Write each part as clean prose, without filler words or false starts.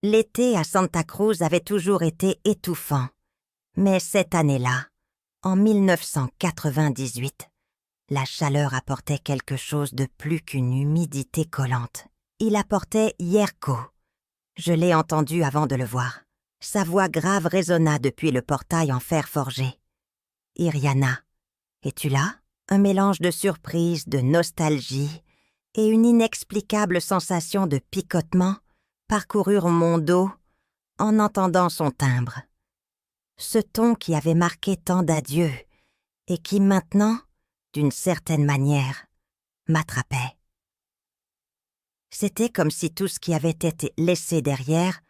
L'été à Santa Cruz avait toujours été étouffant. Mais cette année-là, en 1998, la chaleur apportait quelque chose de plus qu'une humidité collante. Il apportait Yerko. Je l'ai entendu avant de le voir. Sa voix grave résonna depuis le portail en fer forgé. « Iriana, es-tu là ?» Un mélange de surprise, de nostalgie et une inexplicable sensation de picotement parcoururent mon dos en entendant son timbre. Ce ton qui avait marqué tant d'adieux et qui maintenant, d'une certaine manière, m'attrapait. C'était comme si tout ce qui avait été laissé derrière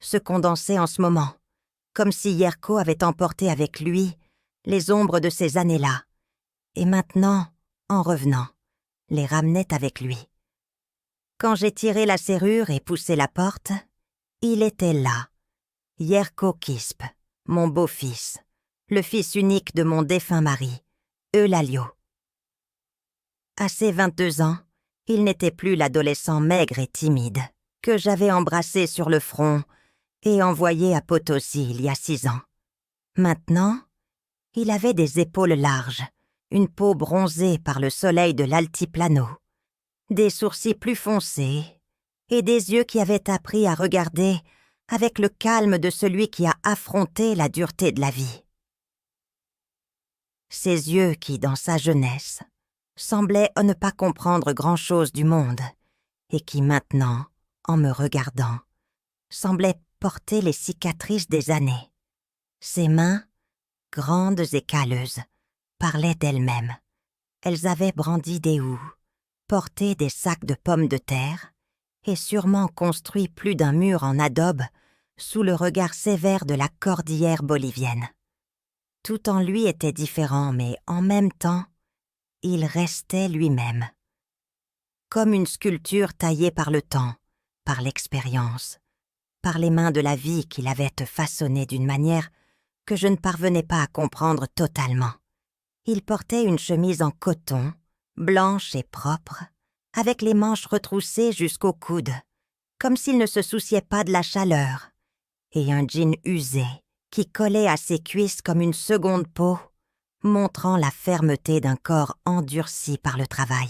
se condensait en ce moment, comme si Yerko avait emporté avec lui les ombres de ces années-là, et maintenant, en revenant, les ramenait avec lui. Quand j'ai tiré la serrure et poussé la porte, il était là, Yerko Quispe, mon beau-fils, le fils unique de mon défunt mari, Eulalio. À ses 22 ans, il n'était plus l'adolescent maigre et timide que j'avais embrassé sur le front et envoyé à Potosi il y a 6 ans. Maintenant, il avait des épaules larges, une peau bronzée par le soleil de l'altiplano, des sourcils plus foncés et des yeux qui avaient appris à regarder avec le calme de celui qui a affronté la dureté de la vie. Ces yeux qui, dans sa jeunesse, semblaient ne pas comprendre grand-chose du monde et qui maintenant, en me regardant, semblaient porter les cicatrices des années. Ses mains, grandes et calleuses, parlaient d'elles-mêmes. Elles avaient brandi des houes, porté des sacs de pommes de terre et sûrement construit plus d'un mur en adobe sous le regard sévère de la cordillère bolivienne. Tout en lui était différent, mais en même temps, il restait lui-même. Comme une sculpture taillée par le temps, par l'expérience, par les mains de la vie qu'il avait façonnée d'une manière que je ne parvenais pas à comprendre totalement. Il portait une chemise en coton, blanche et propre, avec les manches retroussées jusqu'au coude, comme s'il ne se souciait pas de la chaleur, et un jean usé qui collait à ses cuisses comme une seconde peau, montrant la fermeté d'un corps endurci par le travail.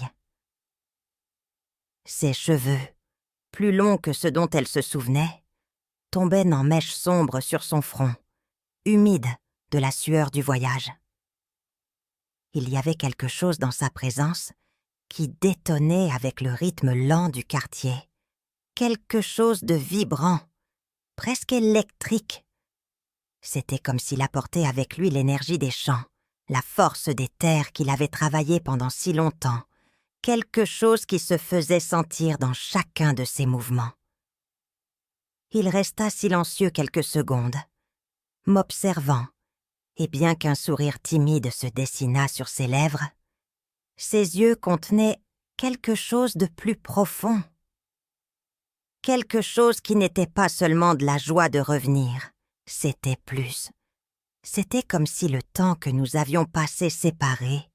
Ses cheveux, plus longs que ceux dont elle se souvenait, tombaient en mèches sombres sur son front, humide de la sueur du voyage. Il y avait quelque chose dans sa présence qui détonnait avec le rythme lent du quartier, quelque chose de vibrant, presque électrique. C'était comme s'il apportait avec lui l'énergie des champs, la force des terres qu'il avait travaillées pendant si longtemps, quelque chose qui se faisait sentir dans chacun de ses mouvements. Il resta silencieux quelques secondes, m'observant, et bien qu'un sourire timide se dessinât sur ses lèvres, ses yeux contenaient quelque chose de plus profond. Quelque chose qui n'était pas seulement de la joie de revenir, c'était plus. C'était comme si le temps que nous avions passé séparés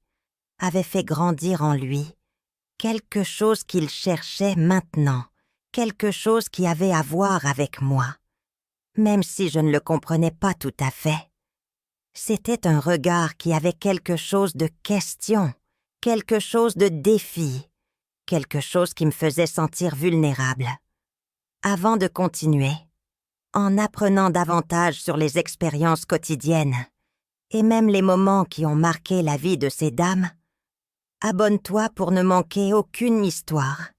avait fait grandir en lui quelque chose qu'il cherchait maintenant, quelque chose qui avait à voir avec moi, même si je ne le comprenais pas tout à fait. C'était un regard qui avait quelque chose de question, quelque chose de défi, quelque chose qui me faisait sentir vulnérable. Avant de continuer, en apprenant davantage sur les expériences quotidiennes et même les moments qui ont marqué la vie de ces dames, abonne-toi pour ne manquer aucune histoire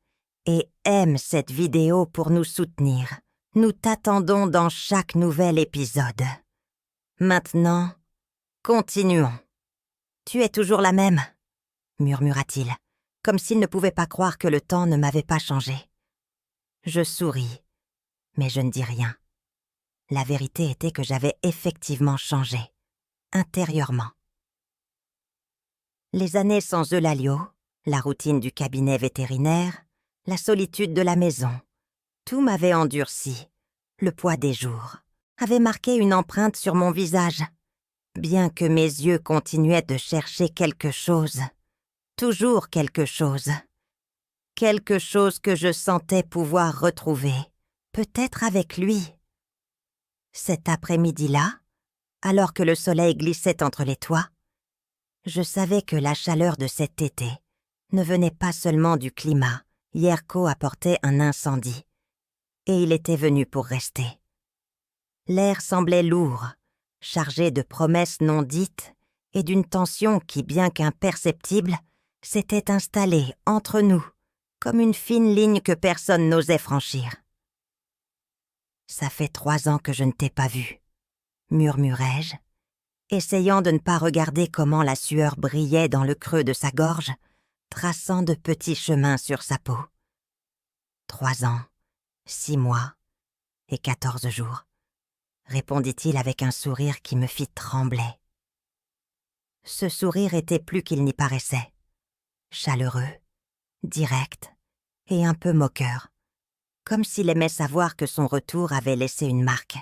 et aime cette vidéo pour nous soutenir. Nous t'attendons dans chaque nouvel épisode. Maintenant, continuons. « Tu es toujours la même » murmura-t-il, comme s'il ne pouvait pas croire que le temps ne m'avait pas changé. Je souris, mais je ne dis rien. La vérité était que j'avais effectivement changé, intérieurement. Les années sans Eulalio, la routine du cabinet vétérinaire, la solitude de la maison, tout m'avait endurci. Le poids des jours avait marqué une empreinte sur mon visage, bien que mes yeux continuaient de chercher quelque chose, toujours quelque chose que je sentais pouvoir retrouver peut-être avec lui. Cet après-midi-là, alors que le soleil glissait entre les toits, je savais que la chaleur de cet été ne venait pas seulement du climat. Yerko apportait un incendie, et il était venu pour rester. L'air semblait lourd, chargé de promesses non dites et d'une tension qui, bien qu'imperceptible, s'était installée entre nous, comme une fine ligne que personne n'osait franchir. « Ça fait 3 ans que je ne t'ai pas vu, » murmurai-je, essayant de ne pas regarder comment la sueur brillait dans le creux de sa gorge, traçant de petits chemins sur sa peau. 3 ans, 6 mois et 14 jours, répondit-il avec un sourire qui me fit trembler. Ce sourire était plus qu'il n'y paraissait, chaleureux, direct et un peu moqueur, comme s'il aimait savoir que son retour avait laissé une marque.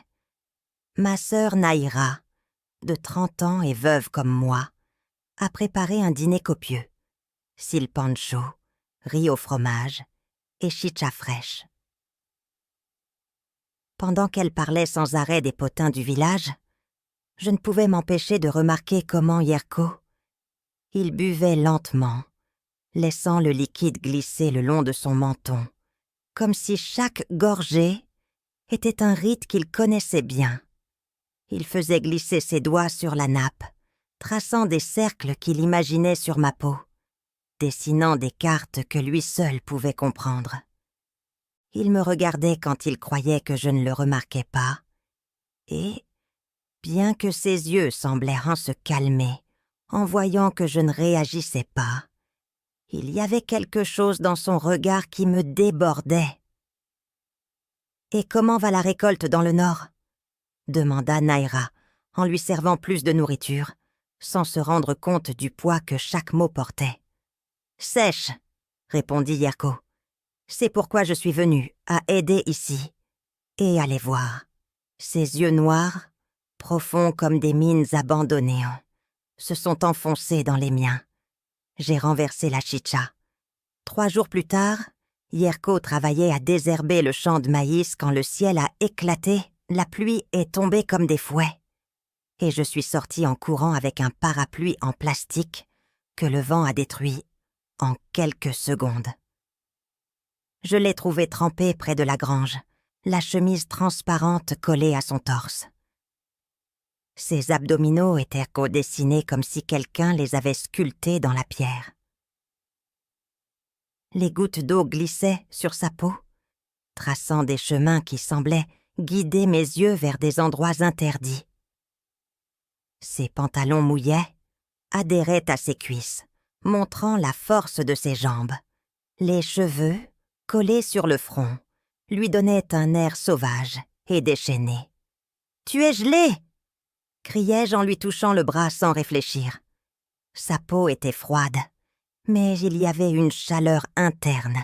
Ma sœur Naïra, de 30 ans et veuve comme moi, a préparé un dîner copieux. Silpancho, riz au fromage et chicha fraîche. Pendant qu'elle parlait sans arrêt des potins du village, je ne pouvais m'empêcher de remarquer comment Yerko, il buvait lentement, laissant le liquide glisser le long de son menton, comme si chaque gorgée était un rite qu'il connaissait bien. Il faisait glisser ses doigts sur la nappe, traçant des cercles qu'il imaginait sur ma peau, dessinant des cartes que lui seul pouvait comprendre. Il me regardait quand il croyait que je ne le remarquais pas, et, bien que ses yeux semblaient se calmer en voyant que je ne réagissais pas, il y avait quelque chose dans son regard qui me débordait. « Et comment va la récolte dans le nord ?» demanda Naïra, en lui servant plus de nourriture, sans se rendre compte du poids que chaque mot portait. « Sèche, » répondit Yerko. « C'est pourquoi je suis venue, à aider ici. Et allez voir. » Ses yeux noirs, profonds comme des mines abandonnées, se sont enfoncés dans les miens. J'ai renversé la chicha. 3 jours plus tard, Yerko travaillait à désherber le champ de maïs quand le ciel a éclaté, la pluie est tombée comme des fouets. Et je suis sortie en courant avec un parapluie en plastique que le vent a détruit en quelques secondes. Je l'ai trouvé trempé près de la grange, la chemise transparente collée à son torse. Ses abdominaux étaient dessinés comme si quelqu'un les avait sculptés dans la pierre. Les gouttes d'eau glissaient sur sa peau, traçant des chemins qui semblaient guider mes yeux vers des endroits interdits. Ses pantalons mouillés adhéraient à ses cuisses, montrant la force de ses jambes. Les cheveux, collés sur le front, lui donnaient un air sauvage et déchaîné. « Tu es gelé !» criai-je en lui touchant le bras sans réfléchir. Sa peau était froide, mais il y avait une chaleur interne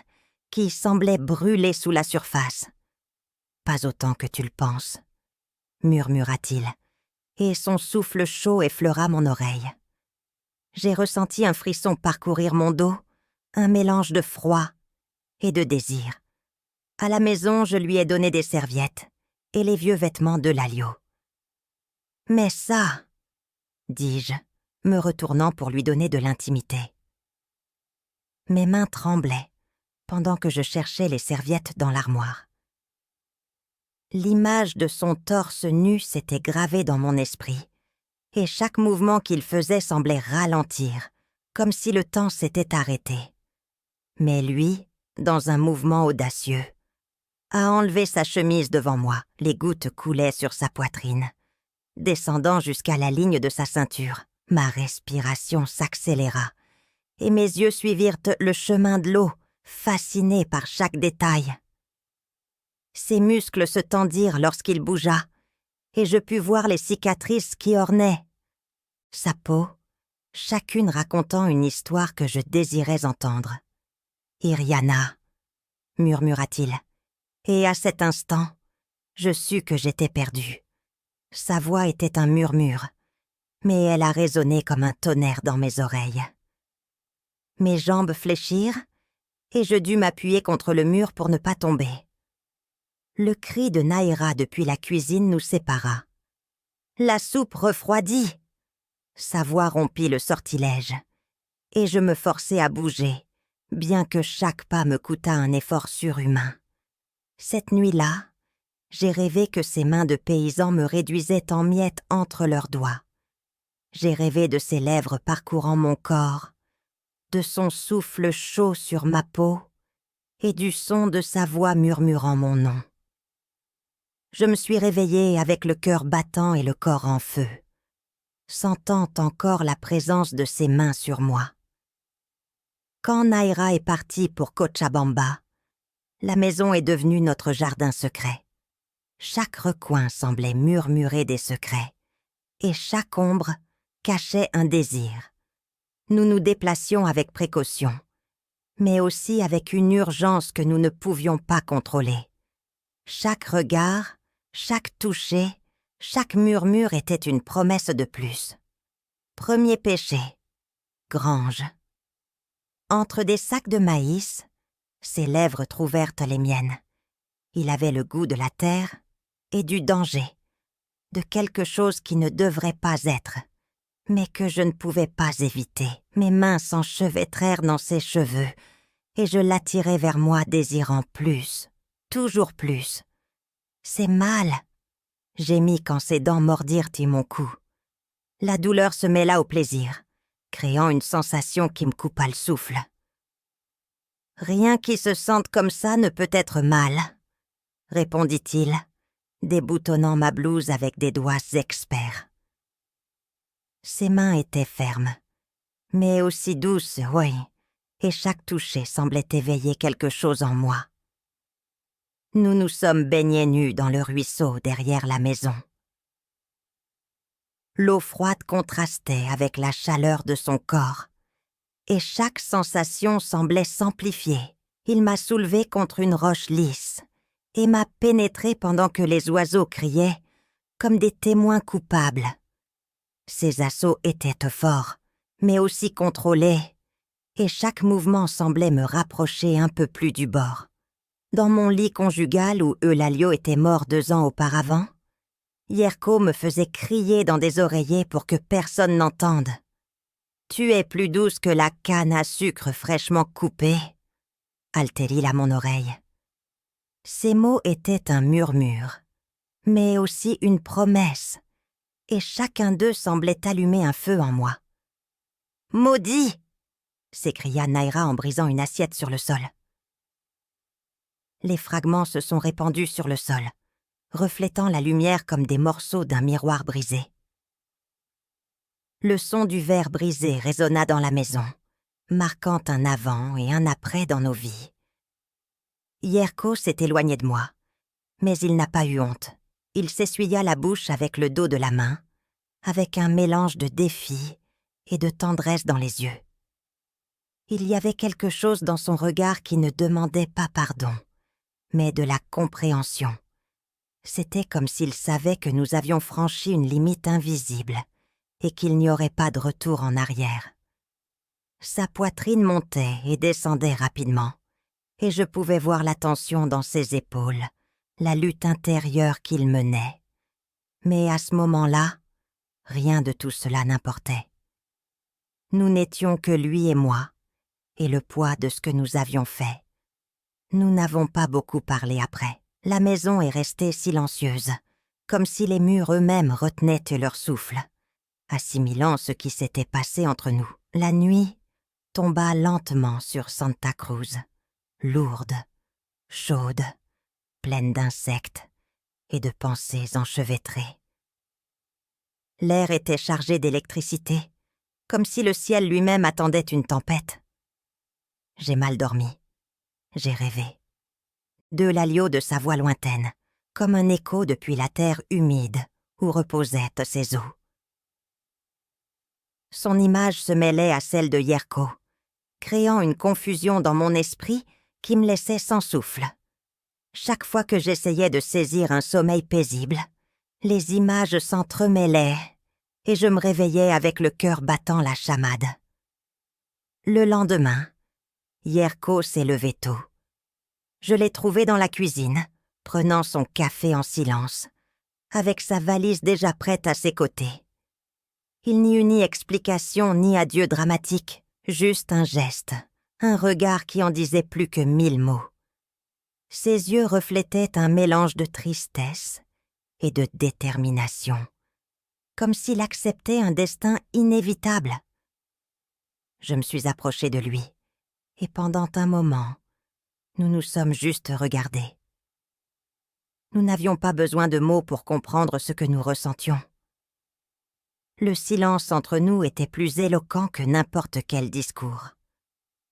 qui semblait brûler sous la surface. « Pas autant que tu le penses, » murmura-t-il, et son souffle chaud effleura mon oreille. J'ai ressenti un frisson parcourir mon dos, un mélange de froid et de désir. À la maison, je lui ai donné des serviettes et les vieux vêtements de Lalio. « Mais ça, » dis-je, me retournant pour lui donner de l'intimité. Mes mains tremblaient pendant que je cherchais les serviettes dans l'armoire. L'image de son torse nu s'était gravée dans mon esprit, et chaque mouvement qu'il faisait semblait ralentir, comme si le temps s'était arrêté. Mais lui, dans un mouvement audacieux, a enlevé sa chemise devant moi, les gouttes coulaient sur sa poitrine, descendant jusqu'à la ligne de sa ceinture. Ma respiration s'accéléra, et mes yeux suivirent le chemin de l'eau, fascinés par chaque détail. Ses muscles se tendirent lorsqu'il bougea, et je pus voir les cicatrices qui ornaient sa peau, chacune racontant une histoire que je désirais entendre. « Iriana » murmura-t-il, et à cet instant, je sus que j'étais perdue. Sa voix était un murmure, mais elle a résonné comme un tonnerre dans mes oreilles. Mes jambes fléchirent, et je dus m'appuyer contre le mur pour ne pas tomber. Le cri de Nahera depuis la cuisine nous sépara. La soupe refroidit. Sa voix rompit le sortilège, et je me forçai à bouger, bien que chaque pas me coûtât un effort surhumain. Cette nuit-là, j'ai rêvé que ces mains de paysans me réduisaient en miettes entre leurs doigts. J'ai rêvé de ses lèvres parcourant mon corps, de son souffle chaud sur ma peau et du son de sa voix murmurant mon nom. Je me suis réveillée avec le cœur battant et le corps en feu, sentant encore la présence de ses mains sur moi. Quand Nahera est partie pour Cochabamba, la maison est devenue notre jardin secret. Chaque recoin semblait murmurer des secrets, et chaque ombre cachait un désir. Nous nous déplacions avec précaution, mais aussi avec une urgence que nous ne pouvions pas contrôler. Chaque regard, chaque toucher, chaque murmure était une promesse de plus. Premier péché, Grange. Entre des sacs de maïs, ses lèvres trouvèrent les miennes. Il avait le goût de la terre et du danger, de quelque chose qui ne devrait pas être, mais que je ne pouvais pas éviter. Mes mains s'enchevêtrèrent dans ses cheveux, et je l'attirai vers moi désirant plus, toujours plus. C'est mal, gémis quand ses dents mordirent mon cou. La douleur se mêla au plaisir, créant une sensation qui me coupa le souffle. Rien qui se sente comme ça ne peut être mal, répondit-il, déboutonnant ma blouse avec des doigts experts. Ses mains étaient fermes, mais aussi douces, oui, et chaque toucher semblait éveiller quelque chose en moi. Nous nous sommes baignés nus dans le ruisseau derrière la maison. L'eau froide contrastait avec la chaleur de son corps, et chaque sensation semblait s'amplifier. Il m'a soulevée contre une roche lisse et m'a pénétrée pendant que les oiseaux criaient comme des témoins coupables. Ces assauts étaient forts, mais aussi contrôlés, et chaque mouvement semblait me rapprocher un peu plus du bord. Dans mon lit conjugal où Eulalio était mort 2 ans auparavant, Yerko me faisait crier dans des oreillers pour que personne n'entende. « Tu es plus douce que la canne à sucre fraîchement coupée », altère-t-il à mon oreille. Ces mots étaient un murmure, mais aussi une promesse, et chacun d'eux semblait allumer un feu en moi. « Maudit !» s'écria Nahera en brisant une assiette sur le sol. Les fragments se sont répandus sur le sol, reflétant la lumière comme des morceaux d'un miroir brisé. Le son du verre brisé résonna dans la maison, marquant un avant et un après dans nos vies. Yerko s'est éloigné de moi, mais il n'a pas eu honte. Il s'essuya la bouche avec le dos de la main, avec un mélange de défi et de tendresse dans les yeux. Il y avait quelque chose dans son regard qui ne demandait pas pardon, mais de la compréhension. C'était comme s'il savait que nous avions franchi une limite invisible et qu'il n'y aurait pas de retour en arrière. Sa poitrine montait et descendait rapidement, et je pouvais voir la tension dans ses épaules, la lutte intérieure qu'il menait. Mais à ce moment-là, rien de tout cela n'importait. Nous n'étions que lui et moi, et le poids de ce que nous avions fait. Nous n'avons pas beaucoup parlé après. La maison est restée silencieuse, comme si les murs eux-mêmes retenaient leur souffle, assimilant ce qui s'était passé entre nous. La nuit tomba lentement sur Santa Cruz, lourde, chaude, pleine d'insectes et de pensées enchevêtrées. L'air était chargé d'électricité, comme si le ciel lui-même attendait une tempête. J'ai mal dormi. J'ai rêvé. D'Eulalio de sa voix lointaine, comme un écho depuis la terre humide où reposaient ses eaux. Son image se mêlait à celle de Yerko, créant une confusion dans mon esprit qui me laissait sans souffle. Chaque fois que j'essayais de saisir un sommeil paisible, les images s'entremêlaient et je me réveillais avec le cœur battant la chamade. Le lendemain, Yerko s'est levé tôt. Je l'ai trouvé dans la cuisine, prenant son café en silence, avec sa valise déjà prête à ses côtés. Il n'y eut ni explication ni adieu dramatique, juste un geste, un regard qui en disait plus que 1000 mots. Ses yeux reflétaient un mélange de tristesse et de détermination, comme s'il acceptait un destin inévitable. Je me suis approchée de lui, et pendant un moment, nous nous sommes juste regardés. Nous n'avions pas besoin de mots pour comprendre ce que nous ressentions. Le silence entre nous était plus éloquent que n'importe quel discours.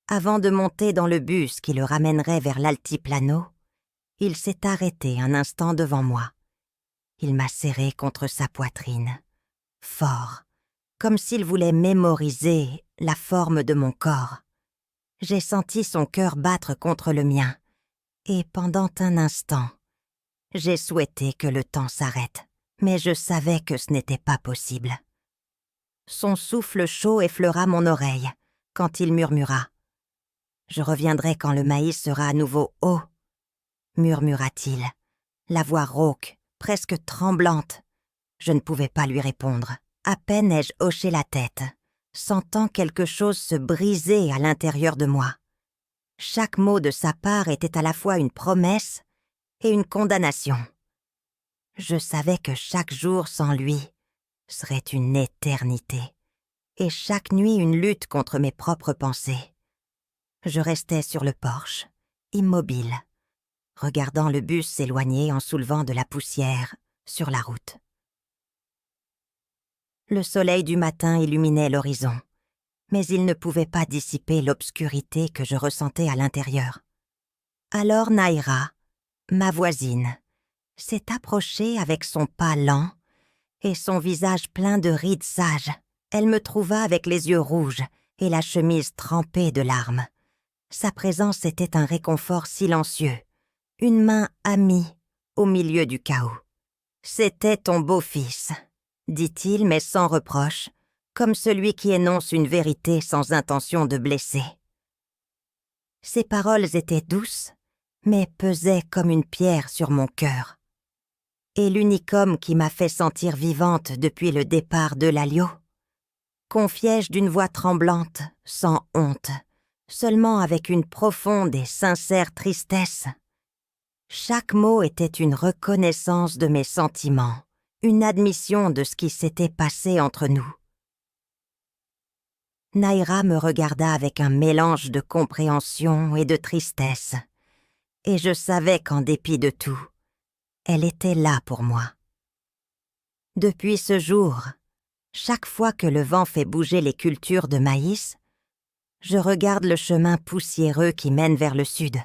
Avant de monter dans le bus qui le ramènerait vers l'altiplano, il s'est arrêté un instant devant moi. Il m'a serré contre sa poitrine, fort, comme s'il voulait mémoriser la forme de mon corps. J'ai senti son cœur battre contre le mien, et pendant un instant, j'ai souhaité que le temps s'arrête, mais je savais que ce n'était pas possible. Son souffle chaud effleura mon oreille quand il murmura « Je reviendrai quand le maïs sera à nouveau haut », murmura-t-il, la voix rauque, presque tremblante. Je ne pouvais pas lui répondre. À peine ai-je hoché la tête, sentant quelque chose se briser à l'intérieur de moi. Chaque mot de sa part était à la fois une promesse et une condamnation. Je savais que chaque jour sans lui serait une éternité, et chaque nuit une lutte contre mes propres pensées. Je restais sur le porche, immobile, regardant le bus s'éloigner en soulevant de la poussière sur la route. Le soleil du matin illuminait l'horizon, mais il ne pouvait pas dissiper l'obscurité que je ressentais à l'intérieur. Alors Naïra, ma voisine, s'est approchée avec son pas lent et son visage plein de rides sages. Elle me trouva avec les yeux rouges et la chemise trempée de larmes. Sa présence était un réconfort silencieux, une main amie au milieu du chaos. « C'était ton beau-fils », dit-il, mais sans reproche, comme celui qui énonce une vérité sans intention de blesser. Ses paroles étaient douces, mais pesaient comme une pierre sur mon cœur. Et l'unique homme qui m'a fait sentir vivante depuis le départ de l'Alio, confiai-je d'une voix tremblante, sans honte, seulement avec une profonde et sincère tristesse. Chaque mot était une reconnaissance de mes sentiments, une admission de ce qui s'était passé entre nous. Naïra me regarda avec un mélange de compréhension et de tristesse, et je savais qu'en dépit de tout, elle était là pour moi. Depuis ce jour, chaque fois que le vent fait bouger les cultures de maïs, je regarde le chemin poussiéreux qui mène vers le sud.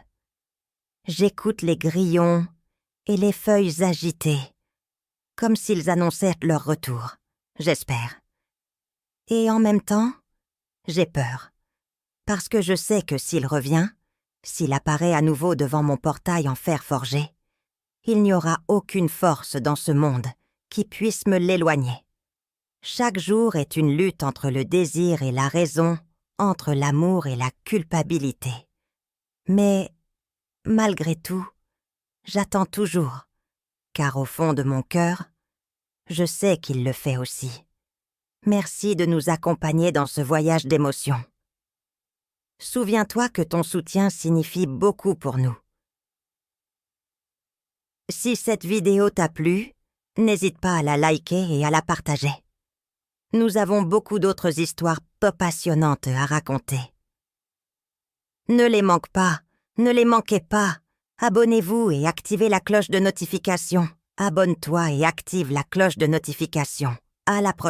J'écoute les grillons et les feuilles agitées, comme s'ils annonçaient leur retour, j'espère. Et en même temps, j'ai peur, parce que je sais que s'il revient, s'il apparaît à nouveau devant mon portail en fer forgé, il n'y aura aucune force dans ce monde qui puisse me l'éloigner. Chaque jour est une lutte entre le désir et la raison, entre l'amour et la culpabilité. Mais, malgré tout, j'attends toujours, car au fond de mon cœur, je sais qu'il le fait aussi. Merci de nous accompagner dans ce voyage d'émotions. Souviens-toi que ton soutien signifie beaucoup pour nous. Si cette vidéo t'a plu, n'hésite pas à la liker et à la partager. Nous avons beaucoup d'autres histoires peu passionnantes à raconter. Ne les manquez pas, ne les manquez pas. Abonnez-vous et activez la cloche de notification. Abonne-toi et active la cloche de notification. À la prochaine.